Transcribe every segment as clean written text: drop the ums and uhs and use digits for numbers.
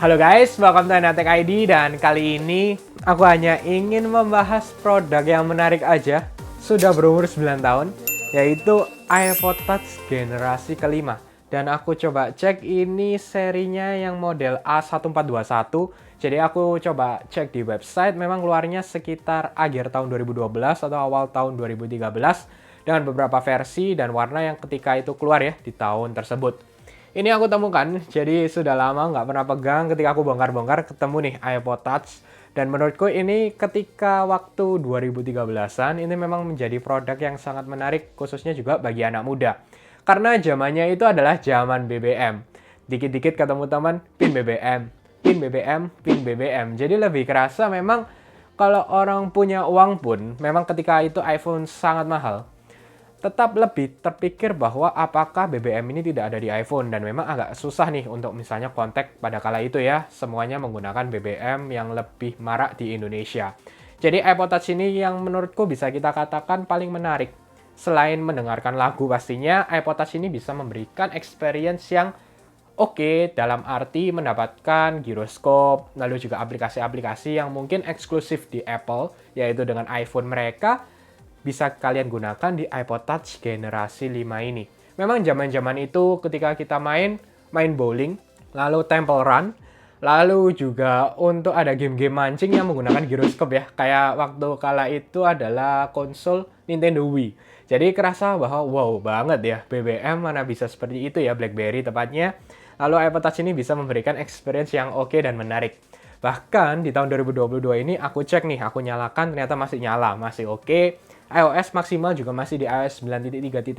Halo guys, welcome to Enatek ID dan kali ini aku hanya ingin membahas produk yang menarik aja. Sudah berumur 9 tahun, yaitu iPod Touch generasi kelima. Dan aku coba cek ini serinya yang model A1421. Jadi aku coba cek di website, memang keluarnya sekitar akhir tahun 2012 atau awal tahun 2013 dengan beberapa versi dan warna yang ketika itu keluar ya di tahun tersebut. Ini aku temukan, jadi sudah lama nggak pernah pegang. Ketika aku bongkar-bongkar ketemu nih iPod Touch. Dan menurutku ini ketika waktu 2013-an ini memang menjadi produk yang sangat menarik khususnya juga bagi anak muda. Karena zamannya itu adalah zaman BBM. Dikit-dikit ketemu teman, pin BBM, pin BBM, pin BBM. Jadi lebih kerasa memang kalau orang punya uang pun, memang ketika itu iPhone sangat mahal, tetap lebih terpikir bahwa apakah BBM ini tidak ada di iPhone, dan memang agak susah nih untuk misalnya kontak pada kala itu ya, semuanya menggunakan BBM yang lebih marak di Indonesia. Jadi iPod Touch ini yang menurutku bisa kita katakan paling menarik. Selain mendengarkan lagu pastinya, iPod Touch ini bisa memberikan experience yang oke, dalam arti mendapatkan giroskop, lalu juga aplikasi-aplikasi yang mungkin eksklusif di Apple, yaitu dengan iPhone mereka, bisa kalian gunakan di iPod Touch generasi 5 ini. Memang zaman-zaman itu ketika kita main bowling, lalu Temple Run, lalu juga untuk ada game-game mancing yang menggunakan giroskop ya. Kayak waktu kala itu adalah konsol Nintendo Wii. Jadi kerasa bahwa wow banget ya, BBM mana bisa seperti itu ya, BlackBerry tepatnya. Lalu iPod Touch ini bisa memberikan experience yang oke dan menarik. Bahkan di tahun 2022 ini aku cek nih, aku nyalakan ternyata masih nyala, masih oke. iOS maksimal juga masih di iOS 9.3.5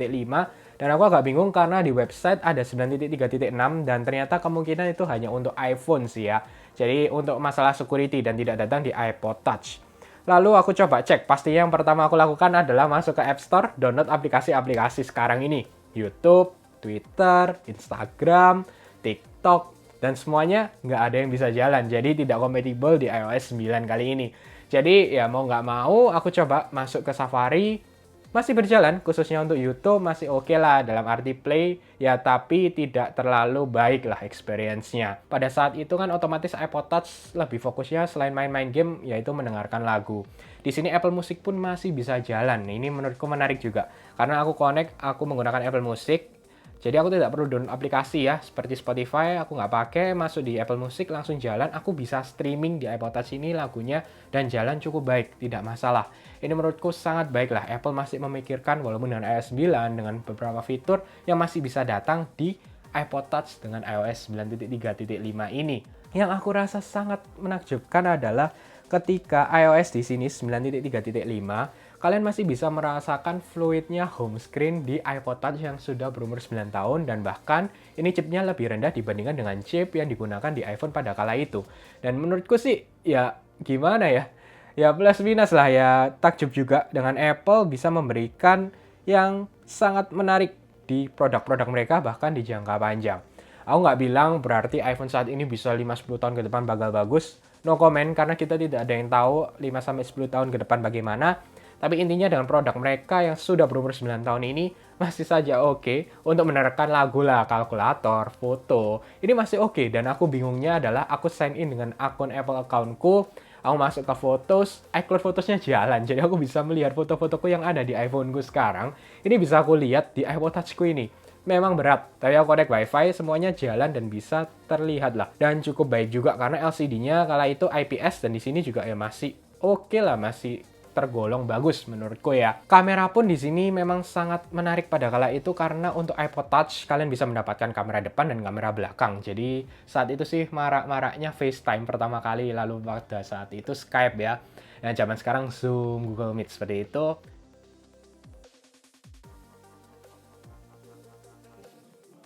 dan aku agak bingung karena di website ada 9.3.6 dan ternyata kemungkinan itu hanya untuk iPhone sih ya. Jadi untuk masalah security dan tidak datang di iPod Touch. Lalu aku coba cek, pastinya yang pertama aku lakukan adalah masuk ke App Store, download aplikasi-aplikasi sekarang ini. YouTube, Twitter, Instagram, TikTok, dan semuanya nggak ada yang bisa jalan. Jadi tidak kompatibel di iOS 9 kali ini. Jadi ya mau nggak mau aku coba masuk ke Safari, masih berjalan, khususnya untuk YouTube masih oke lah dalam arti play, ya tapi tidak terlalu baik lah experience-nya. Pada saat itu kan otomatis iPod Touch lebih fokusnya selain main-main game, yaitu mendengarkan lagu. Di sini Apple Music pun masih bisa jalan, ini menurutku menarik juga. Karena aku connect, aku menggunakan Apple Music, jadi aku tidak perlu download aplikasi ya, seperti Spotify aku nggak pakai, masuk di Apple Music langsung jalan, aku bisa streaming di iPod Touch ini lagunya, dan jalan cukup baik, tidak masalah. Ini menurutku sangat baik lah, Apple masih memikirkan walaupun dengan iOS 9, dengan beberapa fitur yang masih bisa datang di iPod Touch dengan iOS 9.3.5 ini. Yang aku rasa sangat menakjubkan adalah ketika iOS di sini 9.3.5, kalian masih bisa merasakan fluidnya home screen di iPod Touch yang sudah berumur 9 tahun, dan bahkan ini chipnya lebih rendah dibandingkan dengan chip yang digunakan di iPhone pada kala itu. Dan menurutku sih ya gimana ya, ya plus minus lah ya, takjub juga dengan Apple bisa memberikan yang sangat menarik di produk-produk mereka bahkan di jangka panjang. Aku nggak bilang berarti iPhone saat ini bisa 5-10 tahun ke depan bakal bagus. No comment, karena kita tidak ada yang tahu 5-10 tahun ke depan bagaimana. Tapi intinya dengan produk mereka yang sudah berumur 9 tahun ini masih saja oke untuk menerapkan lagu lah, kalkulator, foto. Ini masih oke, dan aku bingungnya adalah aku sign in dengan akun Apple accountku. Aku masuk ke Photos, iCloud Photosnya jalan. Jadi aku bisa melihat foto-fotoku yang ada di iPhoneku sekarang. Ini bisa aku lihat di iPod Touchku ini. Memang berat, tapi aku connect wifi, semuanya jalan dan bisa terlihat lah. Dan cukup baik juga karena LCD-nya kala itu IPS, dan di sini juga ya masih oke lah, masih tergolong bagus menurutku ya. Kamera pun di sini memang sangat menarik pada kala itu karena untuk iPod Touch kalian bisa mendapatkan kamera depan dan kamera belakang. Jadi saat itu sih marak-maraknya FaceTime pertama kali, lalu pada saat itu Skype ya. Yang zaman sekarang Zoom, Google Meet seperti itu.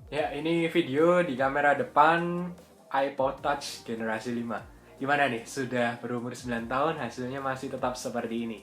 Ya, ini video di kamera depan iPod Touch generasi 5. Gimana nih, sudah berumur 9 tahun hasilnya masih tetap seperti ini.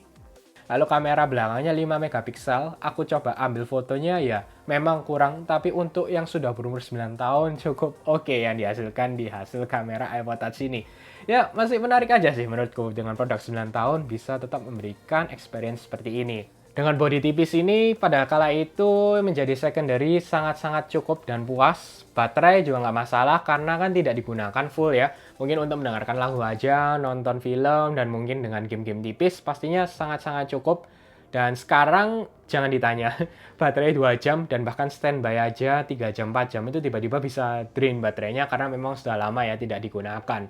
Lalu kamera belakangnya 5 megapiksel, aku coba ambil fotonya ya memang kurang, tapi untuk yang sudah berumur 9 tahun cukup oke yang dihasilkan di hasil kamera iPod Touch ini. Ya masih menarik aja sih menurutku, dengan produk 9 tahun bisa tetap memberikan experience seperti ini. Dengan bodi tipis ini, pada kala itu menjadi secondary sangat-sangat cukup dan puas. Baterai juga nggak masalah karena kan tidak digunakan full ya. Mungkin untuk mendengarkan lagu aja, nonton film, dan mungkin dengan game-game tipis pastinya sangat-sangat cukup. Dan sekarang jangan ditanya, baterai 2 jam dan bahkan standby aja 3 jam, 4 jam itu tiba-tiba bisa drain baterainya karena memang sudah lama ya tidak digunakan.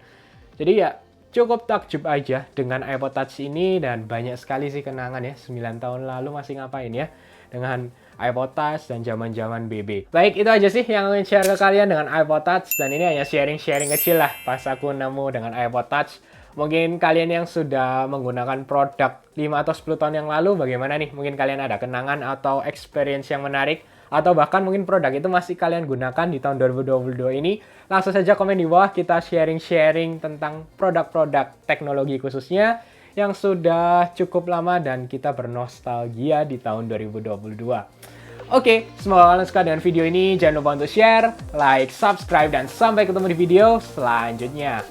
Jadi ya cukup takjub aja dengan iPod Touch ini dan banyak sekali sih kenangan ya. 9 tahun lalu masih ngapain ya dengan iPod Touch dan zaman-zaman BB. Baik, itu aja sih yang ingin share ke kalian dengan iPod Touch dan ini hanya sharing-sharing kecil lah pas aku nemu dengan iPod Touch. Mungkin kalian yang sudah menggunakan produk 5 atau 10 tahun yang lalu bagaimana nih? Mungkin kalian ada kenangan atau experience yang menarik atau bahkan mungkin produk itu masih kalian gunakan di tahun 2022 ini. Langsung saja komen di bawah, kita sharing-sharing tentang produk-produk teknologi khususnya yang sudah cukup lama dan kita bernostalgia di tahun 2022. Oke, semoga kalian suka dengan video ini. Jangan lupa untuk share, like, subscribe, dan sampai ketemu di video selanjutnya.